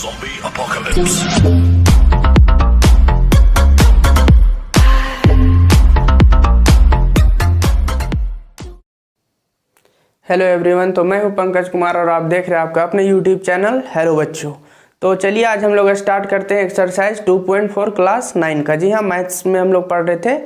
Zombie apocalypse. Hello everyone, तो मैं हूं पंकज कुमार और आप देख रहे हैं आपका अपने यूट्यूब चैनल हेलो बच्चों। तो चलिए आज हम लोग स्टार्ट करते हैं एक्सरसाइज 2.4 क्लास 9 का। जी हाँ, मैथ्स में हम लोग पढ़ रहे थे,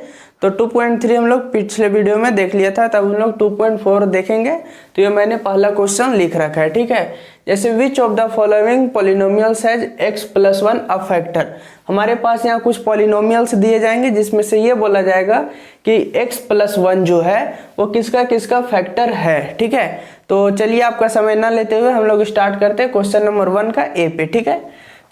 तो 2.3 हम लोग पिछले वीडियो में देख लिया था, तब हम लोग 2.4 देखेंगे। तो ये मैंने पहला क्वेश्चन लिख रखा है, ठीक है। जैसे which of the following polynomials has x+1 a factor. हमारे पास यहाँ कुछ पॉलिनोमियल्स दिए जाएंगे जिसमें से ये बोला जाएगा कि x+1 जो है वो किसका किसका फैक्टर है, ठीक है। तो चलिए आपका समय ना लेते हुए हम लोग स्टार्ट करते हैं क्वेश्चन नंबर 1 का ए पे, ठीक है।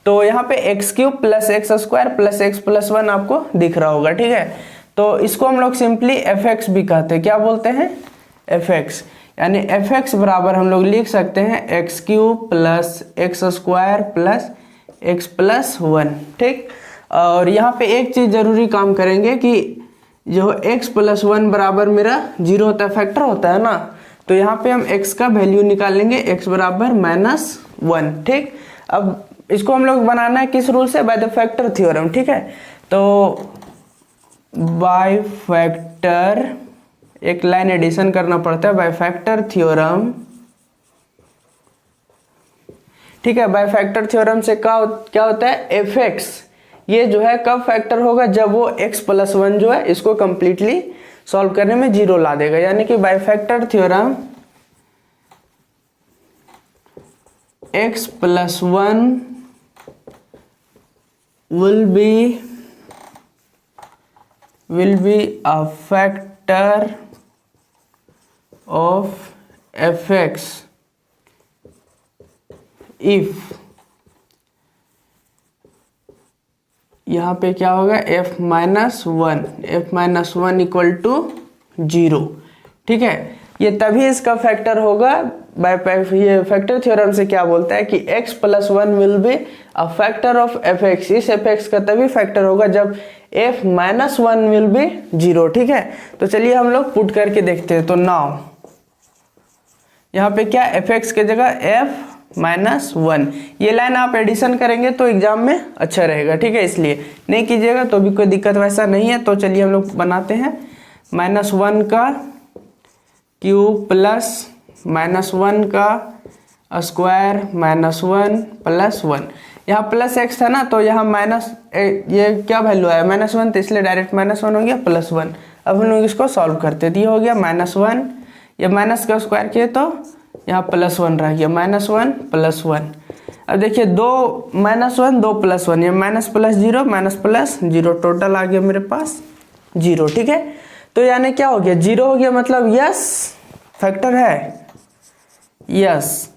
तो यहाँ पे x³ + x² + x+1 आपको दिख रहा होगा, ठीक है। तो इसको हम लोग सिंपली fx भी कहते हैं। क्या बोलते हैं? fx। यानी fx बराबर हम लोग लिख सकते हैं x³ + x² + x+1, ठीक। और यहाँ पे एक चीज जरूरी काम करेंगे कि जो x+1 बराबर मेरा 0 होता है, फैक्टर होता है ना, तो यहाँ पे हम x का वैल्यू निकालेंगे, x बराबर -1, ठीक। अब इसको हम लोग बनाना है किस रूल से? बाय द फैक्टर थ्योरम, ठीक है। तो बाय फैक्टर, एक लाइन एडिशन करना पड़ता है, बाय फैक्टर थ्योरम, ठीक है। बाय फैक्टर थ्योरम से क्या होता है? fx ये जो है कब फैक्टर होगा? जब वो x+1 जो है इसको कंप्लीटली सॉल्व करने में 0 ला देगा। यानी कि by factor theorem x+1 will be a factor of fx if, यहाँ पे क्या होगा? f-1 इक्वल टू 0, ठीक है। ये तभी इसका फैक्टर होगा। ये फैक्टर थ्योरम से क्या बोलता है कि x+1 will be a factor of fx। इस fx का तभी फैक्टर होगा जब f-1 विल बी 0, ठीक है। तो चलिए हम लोग पुट करके देखते हैं। तो नाउ यहाँ पे क्या fx के जगह f-1, ये लाइन आप एडिशन करेंगे तो एग्जाम में अच्छा रहेगा, ठीक है। इसलिए नहीं कीजिएगा तो भी कोई दिक्कत वैसा नहीं है। तो चलिए हम लोग बनाते हैं -1 का क्यूब प्लस -1 का स्क्वायर -1 + 1। यहाँ प्लस x था ना, तो यहाँ माइनस ये क्या वैल्यू आया? -1, तो इसलिए डायरेक्ट -1 हो गया +1। अब हम लोग इसको सॉल्व करते हैं। ये हो गया -1, ये माइनस का स्क्वायर किए तो यहाँ +1 रह गया, -1 + 1। अब देखिए 2 -1 2 + 1, ये minus plus 0 minus plus 0, total आ गया मेरे पास 0, ठीक है। तो यानी क्या हो गया? 0 हो गया, मतलब यस फैक्टर है। Yes,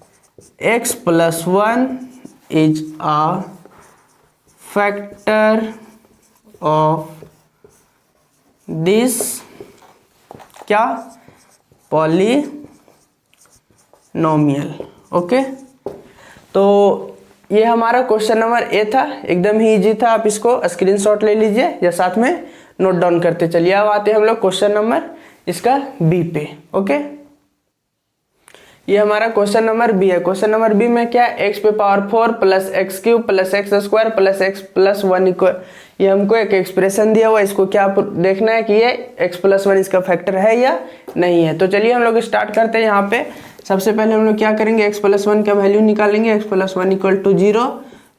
x+1 is a factor of this क्या? Polynomial, okay. तो ये हमारा क्वेश्चन नंबर ए था, एकदम ही इजी था। आप इसको स्क्रीनशॉट ले लीजिए या साथ में नोट डाउन करते चलिए। अब आते हैं हम लोग क्वेश्चन नंबर इसका बी पे, ओके। ये हमारा क्वेश्चन नंबर बी है। क्वेश्चन नंबर बी में क्या है? x⁴ + x³ + x² + x+1 ये हमको एक एक्सप्रेशन दिया हुआ है। इसको क्या देखना है कि ये x+1 इसका फैक्टर है या नहीं है। तो चलिए हम लोग स्टार्ट करते हैं। यहाँ पे सबसे पहले हम लोग क्या करेंगे? x+1 का वैल्यू निकालेंगे। x+1 = 0,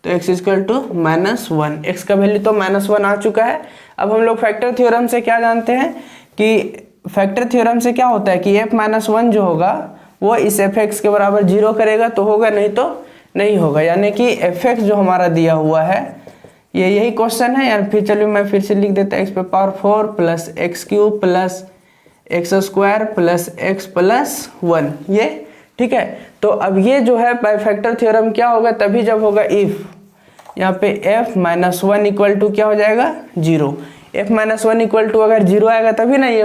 तो x = -1। x का वैल्यू तो -1 आ चुका है। अब हम लोग फैक्टर थ्योरम से क्या जानते हैं कि फैक्टर थ्योरम से क्या होता है कि f-1 जो होगा वो इस fx के बराबर 0 करेगा तो होगा, नहीं तो नहीं होगा। यानी कि fx जो हमारा दिया हुआ है ये यही क्वेश्चन है यार। फिर चलिए मैं फिर से लिख देता हूँ, x⁴ + x³ + x² + x+1, ये ठीक है। तो अब ये जो है बाय फैक्टर थ्योरम क्या होगा? तभी जब होगा इफ यहाँ पे f-1 इक्वल टू क्या हो जाएगा? 0। f-1 इक्वल टू अगर 0 आएगा तभी ना ये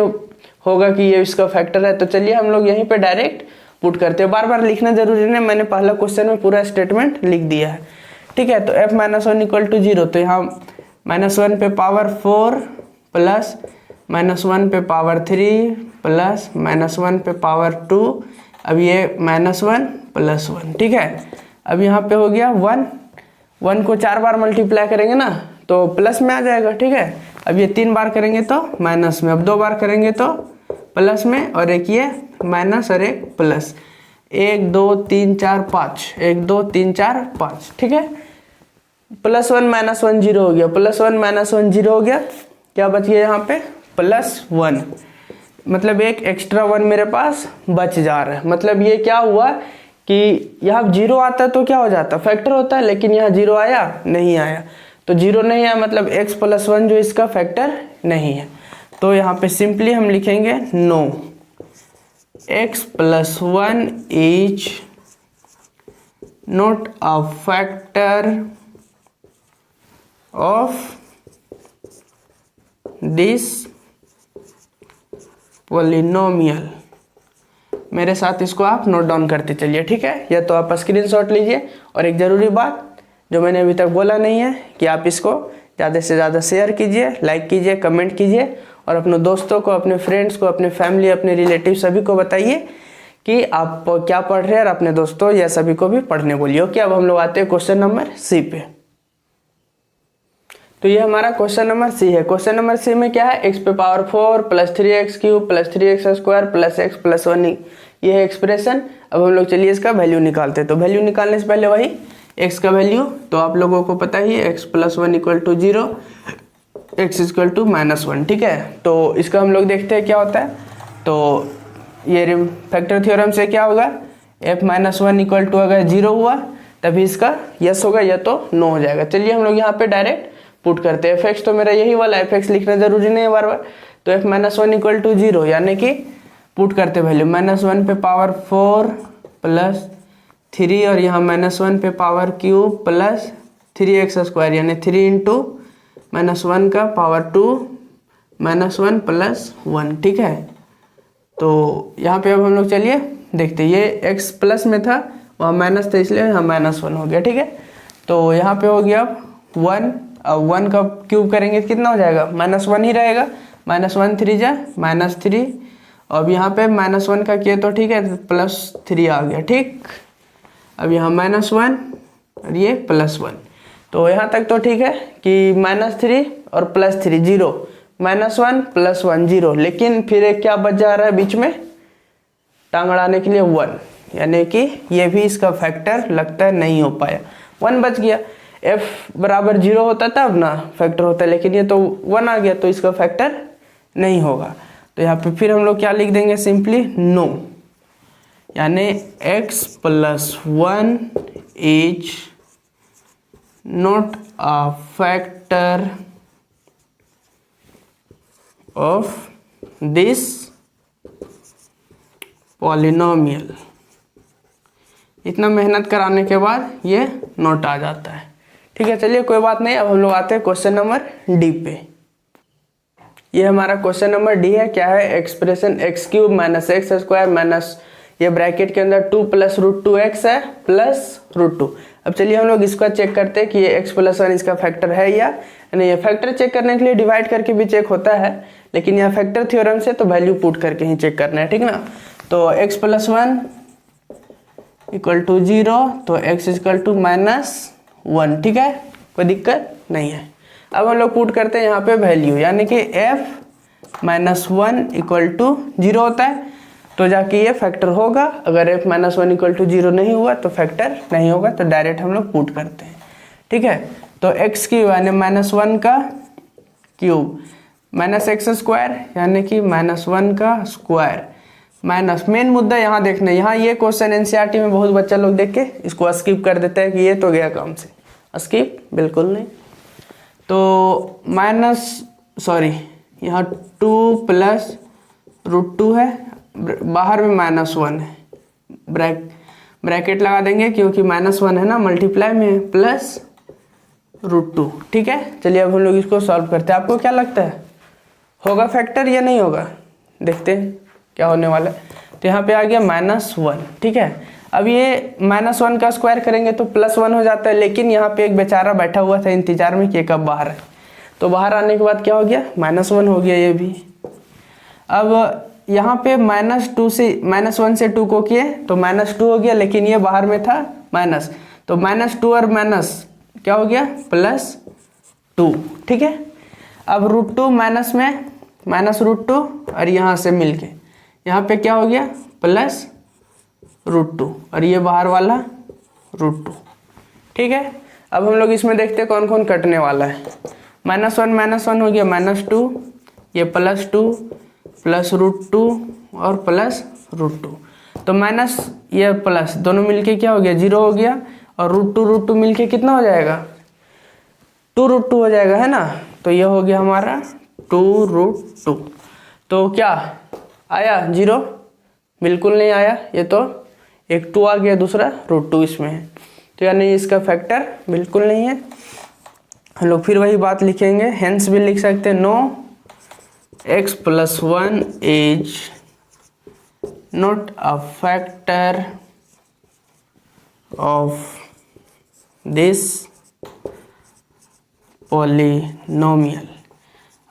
होगा कि ये इसका फैक्टर है। तो चलिए हम लोग यहीं पे डायरेक्ट पुट करते हैं, बार बार लिखना जरूरी नहीं, मैंने पहला क्वेश्चन में पूरा स्टेटमेंट लिख दिया है, ठीक है। तो f-1 इक्वल टू 0, तो यहाँ -1 पे पावर 4 प्लस -1 पे पावर 3 प्लस -1 पे पावर 2, अब ये -1 + 1, ठीक है। अब यहाँ पे हो गया 1, 1 को 4 बार मल्टीप्लाई करेंगे ना तो प्लस में आ जाएगा, ठीक है। अब ये 3 बार करेंगे तो माइनस में, अब 2 बार करेंगे तो प्लस में, और एक ये माइनस और एक प्लस। 1 2 3 4 5, 1 2 3 4 5, ठीक है। +1 -1 0 हो गया, +1 -1 0 हो गया। क्या बच गया यहाँ पे? +1, मतलब एक एक्स्ट्रा 1 मेरे पास बच जा रहा है। मतलब ये क्या हुआ कि यहाँ 0 आता है तो क्या हो जाता, फैक्टर होता है, लेकिन यहाँ 0 आया नहीं आया, तो 0 नहीं आया मतलब x + 1 जो इसका फैक्टर नहीं है। तो यहाँ पे सिंपली हम लिखेंगे no, x + 1 is not a factor of this polynomial. मेरे साथ इसको आप नोट डाउन करते चलिए, ठीक है। या तो आप स्क्रीनशॉट लीजिए। और एक ज़रूरी बात जो मैंने अभी तक बोला नहीं है कि आप इसको ज़्यादा से ज़्यादा शेयर कीजिए, लाइक कीजिए, कमेंट कीजिए, और अपने दोस्तों को, अपने फ्रेंड्स को, अपने फैमिली, अपने रिलेटिव सभी को बताइए कि आप क्या पढ़ रहे हैं, और अपने दोस्तों या सभी को भी पढ़ने बोलिए। ओके, अब हम लोग आते हैं क्वेश्चन नंबर सी पे। तो ये हमारा क्वेश्चन नंबर सी है। क्वेश्चन नंबर सी में क्या है? x पे पावर 4 + 3x³ + 3x² + x + 1, ये है एक्सप्रेशन। अब हम लोग चलिए इसका वैल्यू निकालते हैं। तो वैल्यू निकालने से पहले वही x का वैल्यू तो आप लोगों को पता ही है, x + 1 = 0, x = -1, ठीक है। तो इसका हम लोग देखते हैं क्या होता है। तो ये फैक्टर थ्योरम से क्या होगा, f - 1 = अगर 0 हुआ तभी इसका यस होगा, या तो नो हो जाएगा। चलिए हम लोग यहाँ पे डायरेक्ट पुट करते हैं। fx तो मेरा यही वाला fx लिखना जरूरी नहीं है बार बार। तो f - 1 = 0, यानी कि पुट करते वैल्यू -1 पे पावर 4 + 3, और यहाँ -1 पे पावर क्यूब + 3x², यानी 3 × -1 का पावर 2 -1 + 1, ठीक है। तो यहाँ पे अब हम लोग चलिए देखते हैं। ये x प्लस में था, वहाँ माइनस था, इसलिए यहाँ -1 हो गया, ठीक है। तो यहाँ पे हो गया अब 1, अब 1 का क्यूब करेंगे कितना हो जाएगा, -1 ही रहेगा। -1 3 जा -3, अब यहाँ पे -1 का किए तो ठीक है, +3 आ गया, ठीक। अब यहाँ -1 और ये +1, तो यहाँ तक तो ठीक है कि -3 और +3 0, -1 + 1 0, लेकिन फिर एक क्या बच जा रहा है बीच में टांग अड़ाने के लिए 1, यानी कि ये भी इसका फैक्टर लगता है नहीं हो पाया, 1 बच गया। f = 0 होता तब ना फैक्टर होता है, लेकिन ये तो 1 आ गया तो इसका फैक्टर नहीं होगा। तो यहाँ पे फिर हम लोग क्या लिख देंगे, सिंपली नो, यानी x + 1 is not a factor of this polynomial. इतना मेहनत कराने के बाद ये नोट आ जाता है, ठीक है। चलिए कोई बात नहीं। अब हम लोग आते हैं क्वेश्चन नंबर डी पे। ये हमारा क्वेश्चन नंबर डी है। क्या है? एक्सप्रेशन x³ - x² माइनस ये ब्रैकेट के अंदर 2 + √2x है प्लस √2। अब चलिए हम लोग इसका चेक करते हैं कि ये x + 1 इसका फैक्टर है या नहीं। ये फैक्टर चेक करने के लिए डिवाइड करके भी चेक होता है, लेकिन यह फैक्टर थ्योरम से तो वैल्यू पुट करके ही चेक करना है, ठीक ना। तो x + 1 = 0, तो x = -1, ठीक है, कोई दिक्कत नहीं है। अब हम लोग पुट करते हैं यहाँ पे वैल्यू, यानी कि f - 1 = 0 होता है तो जाके ये फैक्टर होगा। अगर f - 1 = 0 नहीं हुआ तो फैक्टर नहीं होगा, तो डायरेक्ट हम लोग पुट करते हैं, ठीक है। तो x³ यानी -1 का क्यूब -x² यानी कि -1 का स्क्वायर माइनस, मेन मुद्दा यहाँ देखना है। यहाँ ये क्वेश्चन एनसीईआरटी में बहुत बच्चा लोग देख के इसको स्किप कर देते हैं कि ये तो गया काम से। स्किप बिल्कुल नहीं। तो यहाँ 2 + √2 है, बाहर में -1 है, ब्रैकेट लगा देंगे क्योंकि -1 है ना, मल्टीप्लाई में प्लस √2, ठीक है। चलिए अब हम लोग इसको सॉल्व करते हैं। आपको क्या लगता है, होगा फैक्टर या नहीं होगा? देखते हैं क्या होने वाला है। तो यहाँ पे आ गया -1, ठीक है। अब ये -1 का स्क्वायर करेंगे तो +1 हो जाता है, लेकिन यहाँ पे एक बेचारा बैठा हुआ था इंतजार में कि कब बाहर है, तो बाहर आने के बाद क्या हो गया, -1 हो गया ये भी। अब यहाँ पे -1 से 2 को किए तो -2 हो गया, लेकिन ये बाहर में था माइनस, तो -2 और माइनस क्या हो गया +2, ठीक है। अब √2 माइनस में -√2 और यहाँ से मिलके यहाँ पे क्या हो गया +√2 और ये बाहर वाला √2, ठीक है। अब हम लोग इसमें देखते हैं कौन कौन कटने वाला है। -1 हो गया -2, ये +2 +√2 और +√2, तो माइनस ये प्लस दोनों मिलके क्या हो गया 0 हो गया, और √2 मिलके कितना हो जाएगा 2√2 हो जाएगा, है ना। तो ये हो गया हमारा 2√2। तो क्या आया 0? बिल्कुल नहीं आया, ये तो एक 2 आ गया, दूसरा √2 इसमें है, तो यानी इसका फैक्टर बिल्कुल नहीं है। हम लोग फिर वही बात लिखेंगे, हेंस भी लिख सकते हैं no x + 1 is not a factor of this polynomial.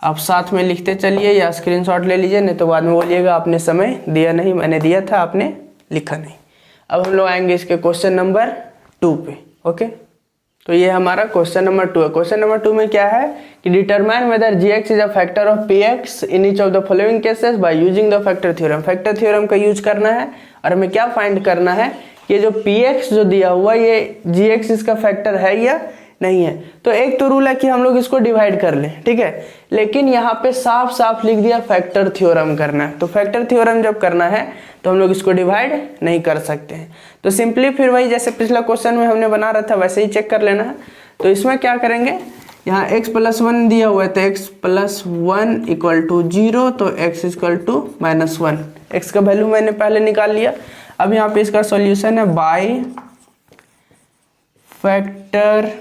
आप साथ में लिखते चलिए या स्क्रीनशॉट ले लीजिए, नहीं तो बाद में बोलिएगा आपने समय दिया नहीं, मैंने दिया था आपने लिखा नहीं। अब हम लोग आएंगे इसके क्वेश्चन नंबर 2 पे। ओके, तो ये हमारा क्वेश्चन नंबर 2 है। क्वेश्चन नंबर 2 में क्या है कि determine whether gx is a factor of px in each of the following cases by using the factor theorem. Factor theorem का यूज करना है और हमें क्या फाइंड करना है कि ये जो px जो दिया हुआ ये gx इसका फैक्टर है या नहीं है। तो एक तो रूल है कि हम लोग इसको डिवाइड कर लें, ठीक है, लेकिन यहाँ पे साफ साफ लिख दिया फैक्टर थ्योरम करना है। तो फैक्टर थ्योरम जब करना है तो हम लोग इसको डिवाइड नहीं कर सकते हैं। तो सिंपली फिर वही जैसे पिछला क्वेश्चन में हमने बना रहा था वैसे ही चेक कर लेना है। तो इसमें क्या करेंगे, यहाँ x + 1 दिया हुआ है तो x + 1 = 0, तो x = -1। x का वैल्यू मैंने पहले निकाल लिया। अब यहाँ पे इसका सॉल्यूशन है by factor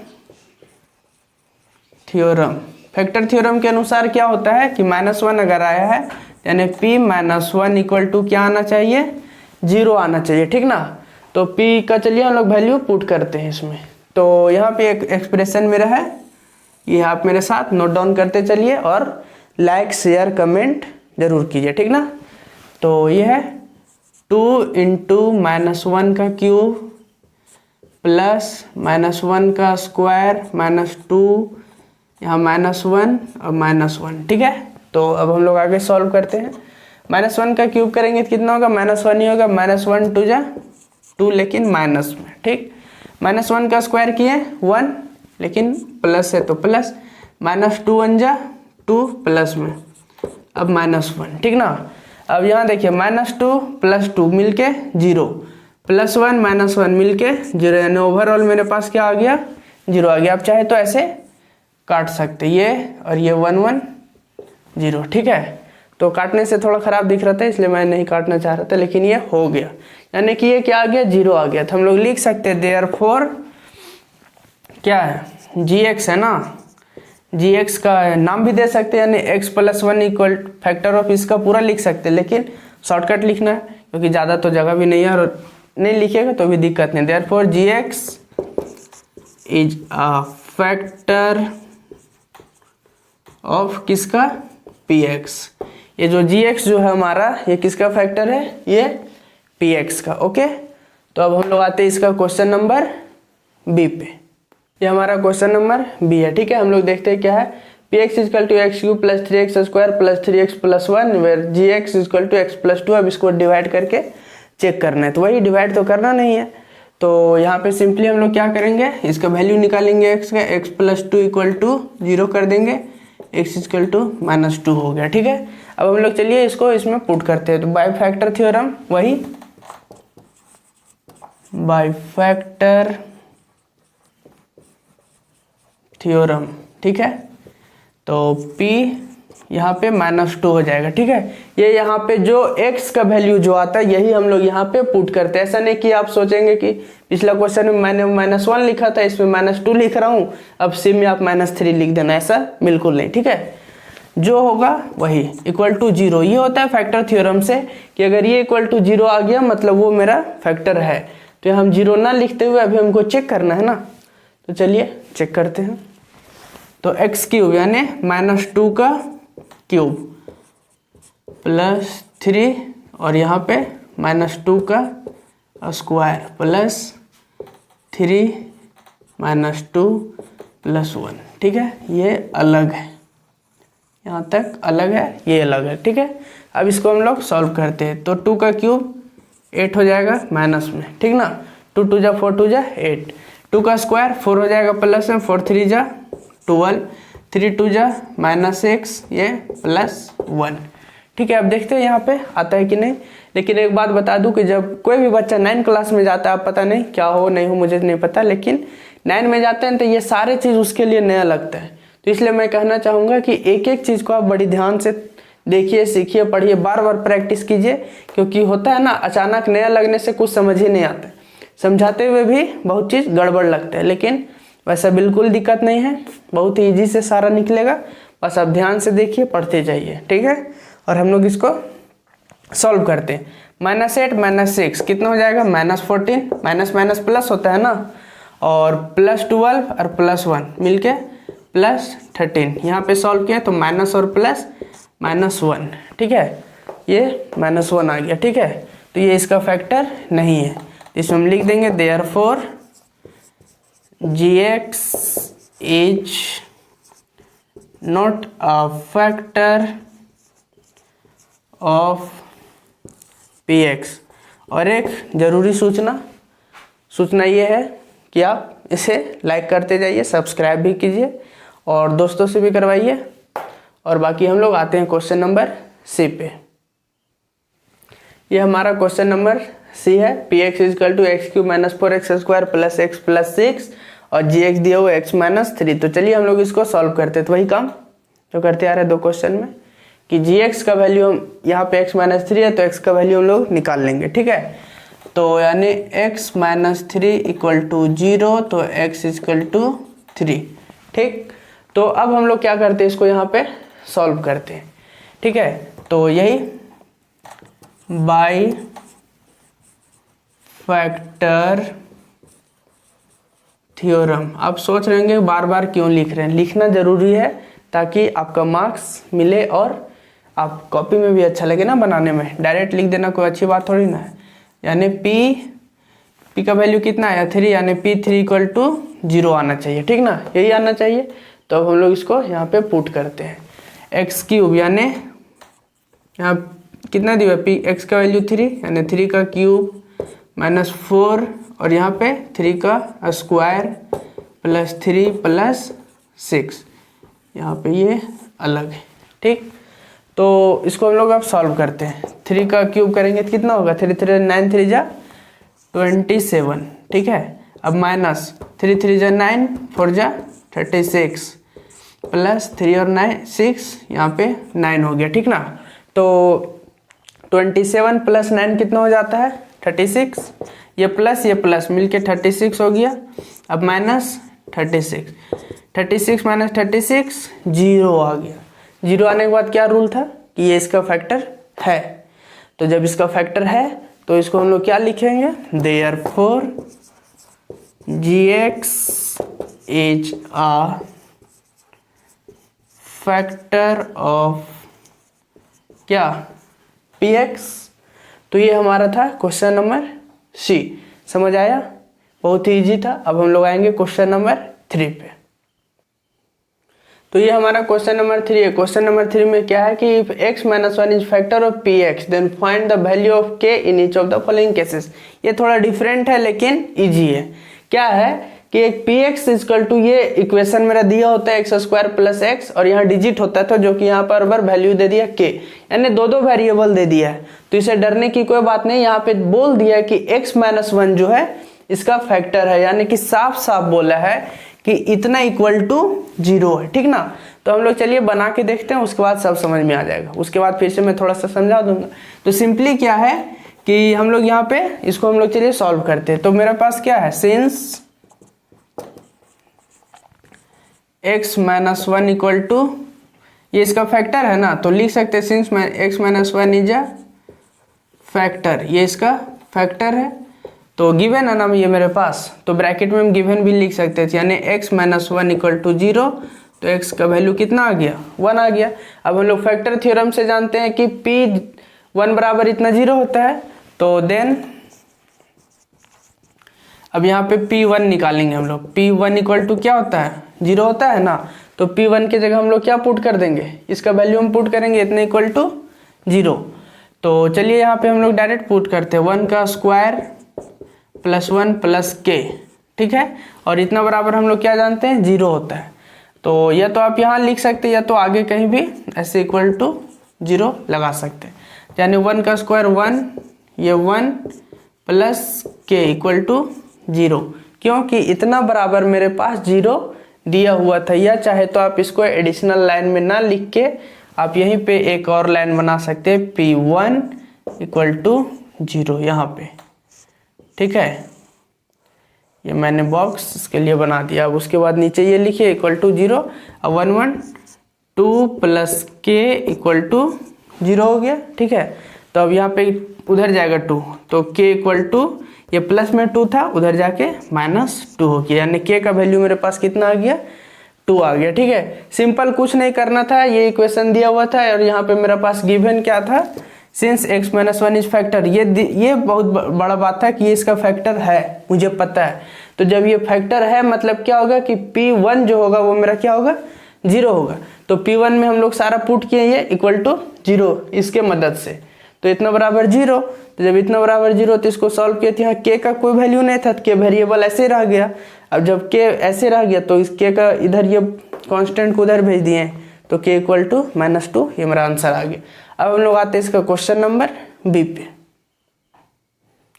theorem. Factor theorem के अनुसार क्या होता है कि -1 अगर आया है यानी p - 1 = क्या आना चाहिए 0 आना चाहिए, ठीक ना। तो p का चलिए हम लोग वैल्यू पुट करते हैं इसमें। तो यहाँ पे एक एक्सप्रेशन मेरा है, ये आप मेरे साथ नोट डाउन करते चलिए और लाइक शेयर कमेंट जरूर कीजिए, ठीक ना। तो ये है 2 × -1 का क्यूब प्लस -1 का स्क्वायर -2 यहाँ -1 और -1, ठीक है। तो अब हम लोग आगे सॉल्व करते हैं। -1 का क्यूब करेंगे तो कितना होगा -1 ही होगा, -1 2 जा 2 लेकिन माइनस में, ठीक। -1 का स्क्वायर किए 1 लेकिन प्लस है तो प्लस, -2 1 जा 2 प्लस में अब -1, ठीक ना। अब यहाँ देखिए -2 + 2 मिलके 0 +1 -1 मिलके 0, यानी ओवरऑल मेरे पास क्या आ गया 0 आ गया। आप चाहे तो ऐसे काट सकते ये और ये 1 1 0, ठीक है। तो काटने से थोड़ा ख़राब दिख रहा था इसलिए मैं नहीं काटना चाह रहा था, लेकिन ये हो गया, यानी कि ये क्या आ गया 0 आ गया। तो हम लोग लिख सकते हैं देयरफॉर क्या है gx है ना, gx का नाम भी दे सकते हैं, यानी x + 1 = फैक्टर ऑफ इसका पूरा लिख सकते हैं, लेकिन शॉर्टकट लिखना है क्योंकि ज़्यादा तो जगह भी नहीं है और नहीं लिखेगा तो भी दिक्कत नहीं। Therefore gx is a factor of किसका px। ये जो gx जो है हमारा ये किसका फैक्टर है, ये px का। ओके, तो अब हम लोग आते हैं इसका क्वेश्चन नंबर b पे। ये हमारा क्वेश्चन नंबर b है, ठीक है। हम लोग देखते हैं क्या है, px = x³ + 3x² + 3x + 1 where gx = x + 2। अब इसको डिवाइड करके चेक करना है, तो वही डिवाइड तो करना नहीं है। तो यहाँ पे सिंपली हम लोग क्या करेंगे, इसका वैल्यू निकालेंगे x का, x + 2 = 0 कर देंगे, x = -2 हो गया, ठीक है। अब हम लोग चलिए इसको इसमें पुट करते हैं। तो बाय फैक्टर थ्योरम, वही बाय फैक्टर थ्योरम, ठीक है। तो p यहाँ पे -2 हो जाएगा, ठीक है। ये यहाँ पे जो x का वैल्यू जो आता है यही हम लोग यहाँ पे पुट करते हैं। ऐसा नहीं कि आप सोचेंगे कि पिछला क्वेश्चन में मैंने -1 लिखा था इसमें -2 लिख रहा हूँ, अब सी में आप -3 लिख देना, ऐसा बिल्कुल नहीं, ठीक है। जो होगा वही =0। ये होता है फैक्टर थ्योरम से कि अगर ये =0 आ गया मतलब वो मेरा फैक्टर है। तो हम 0 ना लिखते हुए अभी हमको चेक करना है ना, तो चलिए चेक करते हैं। तो x³ यानी -2 का क्यूब प्लस 3 और यहाँ पे -2 का स्क्वायर प्लस 3 -2 + 1। ठीक है, ये अलग है, यहाँ तक अलग है, ये अलग है। ठीक है, अब इसको हम लोग सॉल्व करते हैं। तो 2 का क्यूब 8 हो जाएगा माइनस में, ठीक ना। 2 2 जा 4 2 जा 8, 2 का स्क्वायर 4 हो जाएगा प्लस में, 4 3 जा 12, 3 2 जा -6, ये +1। ठीक है, अब देखते हैं यहाँ पे आता है कि नहीं। लेकिन एक बात बता दूं कि जब कोई भी बच्चा 9 क्लास में जाता है, आप पता नहीं क्या हो नहीं हो मुझे नहीं पता, लेकिन 9 में जाते हैं तो ये सारे चीज़ उसके लिए नया लगता है। तो इसलिए मैं कहना चाहूँगा कि एक एक चीज़ को आप बड़ी ध्यान से देखिए, सीखिए, पढ़िए, बार बार प्रैक्टिस कीजिए। क्योंकि होता है ना, अचानक नया लगने से कुछ समझ ही नहीं आता, समझाते हुए भी बहुत चीज़ गड़बड़ लगता है। लेकिन वैसा बिल्कुल दिक्कत नहीं है, बहुत ही ईजी से सारा निकलेगा। बस आप ध्यान से देखिए, पढ़ते जाइए। ठीक है, और हम लोग इसको सॉल्व करते हैं। -8 -6 कितना हो जाएगा, -14, माइनस माइनस प्लस होता है ना, और +12 और +1 मिलके +13। यहाँ पे सॉल्व किया तो माइनस और प्लस -1। ठीक है, ये -1 आ गया। ठीक है, तो ये इसका फैक्टर नहीं है, इसमें हम लिख देंगे therefore gx is not a factor of px। और एक ज़रूरी सूचना ये है कि आप इसे लाइक करते जाइए, सब्सक्राइब भी कीजिए और दोस्तों से भी करवाइए। और बाकी हम लोग आते हैं क्वेश्चन नंबर सी पे। ये हमारा क्वेश्चन नंबर सी है। px = x³ - 4x² + x + 6 और gx दिया हुआ x - 3। तो चलिए हम लोग इसको सॉल्व करते हैं। तो वही काम जो करते आ रहे हैं 2 क्वेश्चन में कि gx का वैल्यू हम यहाँ पे x - 3 है तो x का वैल्यू हम लोग निकाल लेंगे। ठीक है, तो यानी x - 3 = 0, तो x = 3। ठीक, तो अब हम लोग क्या करते हैं, इसको यहाँ पे सॉल्व करते हैं। ठीक है, तो यही बाई फैक्टर थ्योरम। आप सोच रहे होंगे बार बार क्यों लिख रहे हैं, लिखना जरूरी है ताकि आपका मार्क्स मिले और आप कॉपी में भी अच्छा लगे ना बनाने में। डायरेक्ट लिख देना कोई अच्छी बात थोड़ी ना है। यानी p का वैल्यू कितना आया 3, यानी p3 = 0 आना चाहिए। ठीक ना, यही आना चाहिए। तो अब हम लोग इसको यहाँ पे पुट करते हैं। x³ यानी यहाँ कितना दिया p, x का वैल्यू 3 यानी 3 का क्यूब -4 और यहाँ पे 3 का स्क्वायर +3 + 6, यहाँ पे ये अलग है। ठीक, तो इसको हम लोग अब सॉल्व करते हैं। 3 का क्यूब करेंगे तो कितना होगा, 3 3 9 3 जा 27। ठीक है, अब -3 3 जा 9 4 जा 36 +3 और 9 6, यहाँ पे 9 हो गया। ठीक ना, तो 27 + 9 कितना हो जाता है 36, ये प्लस मिलके 36 हो गया। अब -36, 36 - 36 0 आ गया। 0 आने के बाद क्या रूल था कि ये इसका फैक्टर है। तो जब इसका फैक्टर है तो इसको हम लोग क्या लिखेंगे, therefore gx is a factor of क्या, px। तो ये हमारा था क्वेश्चन नंबर सी। समझ आया, बहुत ही इजी था। अब हम लोग आएंगे क्वेश्चन नंबर 3 पे। तो ये हमारा क्वेश्चन नंबर 3 है। क्वेश्चन नंबर 3 में क्या है कि if x - 1 is factor of px then find the value of k in each of the following cases. ये थोड़ा डिफरेंट है लेकिन इजी है। क्या है कि एक px = ये इक्वेशन मेरा दिया होता है x² + x और यहाँ डिजिट होता है, तो जो कि यहाँ पर वैल्यू दे दिया k, यानी दो वेरिएबल दे दिया है। तो इसे डरने की कोई बात नहीं, यहाँ पे बोल दिया है कि x - 1 जो है इसका फैक्टर है, यानी कि साफ साफ बोला है कि इतना = 0 है। ठीक ना, तो हम लोग चलिए बना के देखते हैं, उसके बाद सब समझ में आ जाएगा। उसके बाद फिर से मैं थोड़ा सा समझा दूंगा। तो सिंपली क्या है कि हम लोग यहाँ पे इसको हम लोग चलिए सॉल्व करते हैं। तो मेरे पास क्या है, सिंस x - 1 ये इसका फैक्टर है ना, तो लिख सकते हैं since x - 1 is a factor, ये इसका फैक्टर है। तो गिवन है ना ये मेरे पास, तो ब्रैकेट में हम गिवन भी लिख सकते थे, यानी x - 1 = 0, तो x का वैल्यू कितना आ गया 1 आ गया। अब हम लोग फैक्टर थ्योरम से जानते हैं कि p1 बराबर इतना 0 होता है। तो देन अब यहाँ पे P1 निकालेंगे हम लोग। P1 इक्वल टू क्या होता है, 0 होता है ना, तो P1 की जगह हम लोग क्या पुट कर देंगे, इसका वैल्यू हम पुट करेंगे इतने इक्वल टू 0। तो चलिए यहाँ पे हम लोग डायरेक्ट पुट करते हैं 1 का स्क्वायर प्लस 1 प्लस के, ठीक है। और इतना बराबर हम लोग क्या जानते हैं, 0 होता है। तो या तो आप यहाँ लिख सकते हैं या तो आगे कहीं भी ऐसे इक्वल टू 0 लगा सकते हैं। यानी 1 का स्क्वायर 1, ये 1 प्लस के इक्वल टू 0, क्योंकि इतना बराबर मेरे पास 0 दिया हुआ था। या चाहे तो आप इसको एडिशनल लाइन में ना लिख के आप यहीं पे एक और लाइन बना सकते हैं, P1 इक्वल टू 0 यहाँ पे, ठीक है। ये मैंने बॉक्स इसके लिए बना दिया। अब उसके बाद नीचे ये लिखिए इक्वल टू 0। अब 1 1 2 प्लस के इक्वल टू 0 हो गया, ठीक है। तो अब यहाँ पे उधर जाएगा 2, तो के इक्वल टू, ये प्लस में 2 था, उधर जाके -2 हो गया, यानी के का वैल्यू मेरे पास कितना आ गया, 2 आ गया, ठीक है। सिंपल, कुछ नहीं करना था, ये इक्वेशन दिया हुआ था और यहाँ पे मेरा पास गिवन क्या था, सिंस x - 1 इज फैक्टर। ये बहुत बड़ा बात था कि ये इसका फैक्टर है, मुझे पता है। तो जब ये फैक्टर है मतलब क्या होगा कि P1 जो होगा वो मेरा क्या होगा, 0 होगा। तो P1 में हम लोग सारा पुट किए ये इक्वल टू 0 इसके मदद से, तो इतना बराबर 0। तो जब इतना बराबर 0 तो इसको सॉल्व किए थे, यहाँ के का कोई वैल्यू नहीं था, के वेरिएबल ऐसे रह गया। अब जब के ऐसे रह गया तो इस के का इधर ये कांस्टेंट को उधर भेज दिए, तो के इक्वल टू -2, ये मेरा आंसर आ गया। अब हम लोग आते हैं इसका क्वेश्चन नंबर बी पे।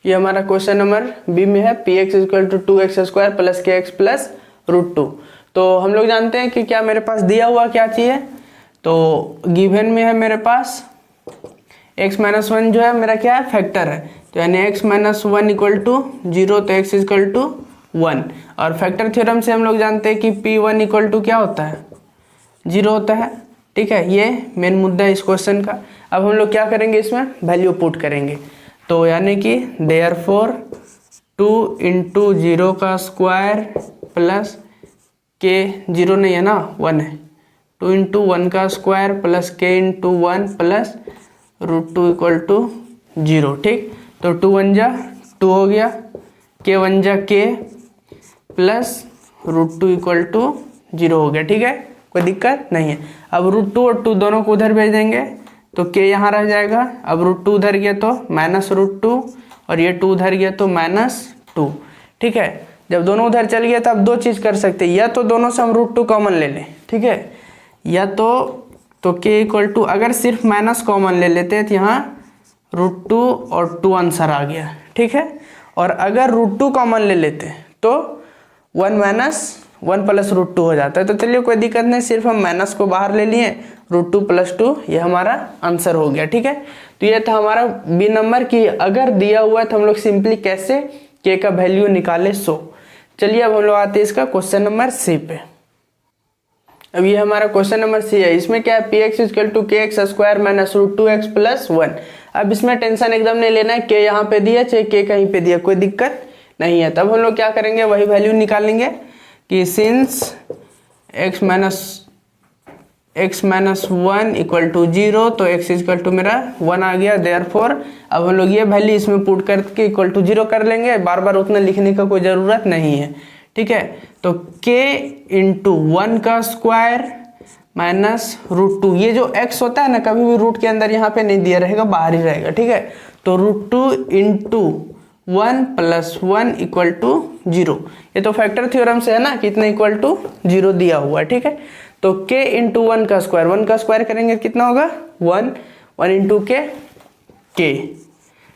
ये हमारा क्वेश्चन नंबर बी में है, px equal to 2x square plus kx plus √2। तो हम लोग जानते हैं कि क्या मेरे पास दिया हुआ क्या चाहिए, तो गिवन में है मेरे पास x - 1 जो है मेरा क्या है, फैक्टर है। तो यानी x - 1 इक्वल टू 0, तो x इक्वल टू 1। और फैक्टर थ्योरम से हम लोग जानते हैं कि P1 इक्वल टू क्या होता है, 0 होता है, ठीक है। ये मेन मुद्दा है इस क्वेश्चन का। अब हम लोग क्या करेंगे, इसमें वैल्यू पुट करेंगे। तो यानी कि देयरफॉर 2 × 0 का स्क्वायर प्लस के, 0 नहीं है ना, 1 है, 2 × 1 का स्क्वायर प्लस के × 1 प्लस √2 इक्वल टू 0, ठीक। तो 2 1 जा 2 हो गया, के 1 जा के प्लस √2 इक्वल टू 0 हो गया, ठीक है, कोई दिक्कत नहीं है। अब √2 और 2 दोनों को उधर भेज देंगे, तो के यहाँ रह जाएगा। अब √2 उधर गया तो -√2, और ये 2 उधर गया तो -2, ठीक है। जब दोनों उधर चल गया तो अब दो चीज़ कर सकते हैं, या तो दोनों से हम √2 कॉमन ले लें, ठीक है, या तो के इक्वल टू, अगर सिर्फ माइनस कॉमन ले लेते हैं तो यहाँ √2 और 2 आंसर आ गया, ठीक है। और अगर √2 कॉमन ले लेते हैं तो 1 प्लस √2 हो जाता है। तो चलिए कोई दिक्कत नहीं, सिर्फ हम माइनस को बाहर ले लिए, √2 + 2 ये हमारा आंसर हो गया, ठीक है। तो ये था हमारा बी नंबर की अगर दिया हुआ है तो हम लोग सिंपली कैसे के का वैल्यू निकाले, सो चलिए अब हम लोग आते हैं इसका क्वेश्चन नंबर सी पे। अब ये हमारा क्वेश्चन नंबर सी है, इसमें क्या है, px equal to kx square minus √2x plus 1। अब इसमें टेंशन एकदम नहीं लेना है, के यहाँ पे दिया चाहे के कहीं पे दिया, कोई दिक्कत नहीं है। तब हम लोग क्या करेंगे, वही वैल्यू निकालेंगे कि सिंस x - 1 इक्वल टू 0, तो x इक्वल टू मेरा 1 आ गया। देयरफॉर अब हम लोग ये वैल्यू इसमें पुट करके इक्वल टू 0 कर लेंगे, बार बार उतना लिखने का कोई ज़रूरत नहीं है, ठीक है। तो k × 1 का स्क्वायर माइनस √2, ये जो x होता है ना, कभी भी रूट के अंदर यहाँ पे नहीं दिया रहेगा, बाहर ही रहेगा, ठीक है। तो √2 × 1 + 1 इक्वल टू 0। ये तो फैक्टर थ्योरम से है ना, कितना इक्वल टू 0 दिया हुआ है, ठीक है। तो k × 1 का स्क्वायर, 1 का स्क्वायर करेंगे कितना होगा, 1 × k,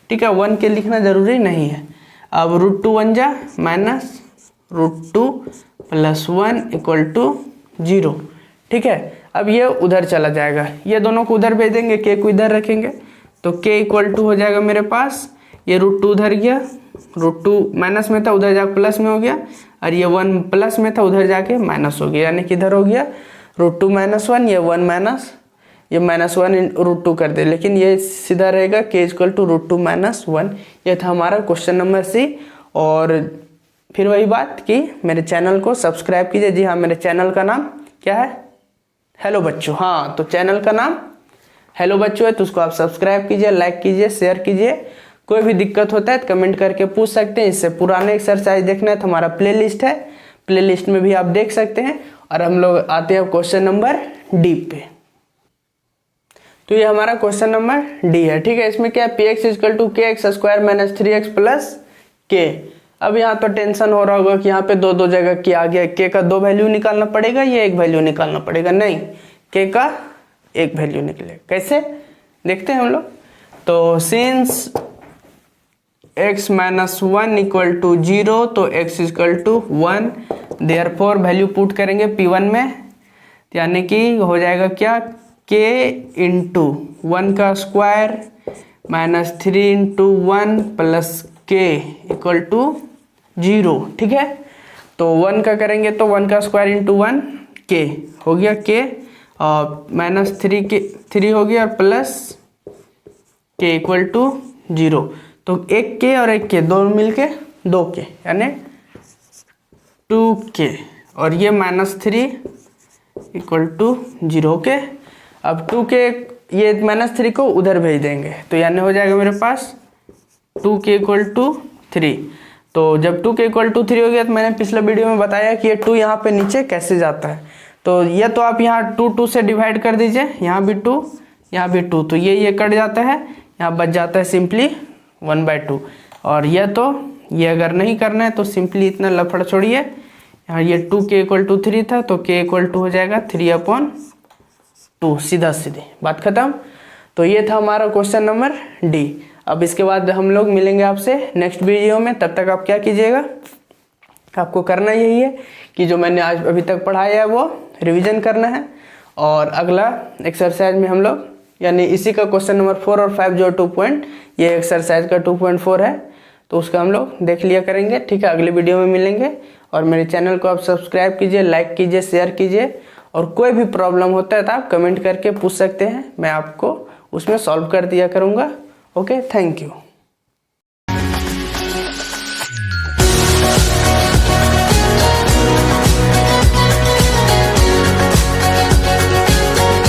ठीक है। 1 के लिखना जरूरी नहीं है। अब √2 1 जा माइनस √2 + 1 इक्वल टू 0, ठीक है। अब ये उधर चला जाएगा, ये दोनों को उधर भेज देंगे, के को इधर रखेंगे, तो के इक्वल टू हो जाएगा मेरे पास, ये √2 उधर गया, √2 माइनस में था उधर जाके प्लस में हो गया, और ये 1 प्लस में था उधर जाके माइनस हो गया, यानी कि इधर हो गया √2 - 1, ये 1 माइनस, ये -1 √2 कर दे, लेकिन ये सीधा रहेगा के इक्वल टू √2 - 1। ये था हमारा क्वेश्चन नंबर सी। और फिर वही बात कि मेरे चैनल को सब्सक्राइब कीजिए। जी हाँ, मेरे चैनल का नाम क्या है, हेलो बच्चों। हाँ, तो चैनल का नाम हेलो बच्चों है, तो उसको आप सब्सक्राइब कीजिए, लाइक कीजिए, शेयर कीजिए, कोई भी दिक्कत होता है तो कमेंट करके पूछ सकते हैं। इससे पुराने एक्सरसाइज देखना है तो हमारा प्लेलिस्ट है, प्लेलिस्ट में भी आप देख सकते हैं। और हम लोग आते हैं क्वेश्चन नंबर डी पे। तो ये हमारा क्वेश्चन नंबर डी है, ठीक है। इसमें क्या है, पी एक्स इजकल टू के x square minus 3x plus के। अब यहाँ तो टेंशन हो रहा होगा कि यहाँ पे दो दो जगह के आ गया, के का 2 वैल्यू निकालना पड़ेगा या 1 वैल्यू निकालना पड़ेगा। नहीं, के का 1 वैल्यू निकलेगा। कैसे देखते हैं हम लोग। तो since x minus 1 equal to 0 तो x equal to 1, therefore value put करेंगे p1 में, यानी कि हो जाएगा क्या, k इंटू 1 का square minus 3 into 1 plus k equal to 0, ठीक है। तो 1 का करेंगे तो 1 का स्क्वायर इंटू 1 k हो गया k, और माइनस 3 हो गया और प्लस k इक्वल टू 0। तो एक k और एक k दोनों मिलके 2k यानी 2k, और ये माइनस 3 इक्वल टू 0, ओके। अब 2k ये माइनस 3 को उधर भेज देंगे तो यानी हो जाएगा मेरे पास 2k इक्वल टू 3। तो जब 2k इक्वल टू 3 हो गया तो मैंने पिछले वीडियो में बताया कि ये 2 यहाँ पे नीचे कैसे जाता है। तो ये तो आप यहाँ 2 से डिवाइड कर दीजिए, यहाँ भी 2 यहाँ भी 2, तो ये कट जाता है, यहाँ बच जाता है सिंपली 1/2। और ये तो ये अगर नहीं करना है तो सिंपली इतना लफड़ छोड़िए, यहाँ ये 2k इक्वल टू 3 था तो k इक्वल टू हो जाएगा 3/2, सीधा सीधी बात खत्म। तो ये था हमारा क्वेश्चन नंबर डी। अब इसके बाद हम लोग मिलेंगे आपसे नेक्स्ट वीडियो में। तब तक आप क्या कीजिएगा, आपको करना यही है कि जो मैंने आज अभी तक पढ़ाया है वो रिवीजन करना है। और अगला एक्सरसाइज में हम लोग यानी इसी का क्वेश्चन नंबर 4 और 5 जो 2 ये एक्सरसाइज का 2.4 है तो उसका हम लोग देख लिया करेंगे, ठीक है। अगले वीडियो में मिलेंगे। और मेरे चैनल को आप सब्सक्राइब कीजिए, लाइक कीजिए, शेयर कीजिए। और कोई भी प्रॉब्लम होता है तो आप कमेंट करके पूछ सकते हैं, मैं आपको उसमें सॉल्व कर दिया करूँगा। Okay, thank you.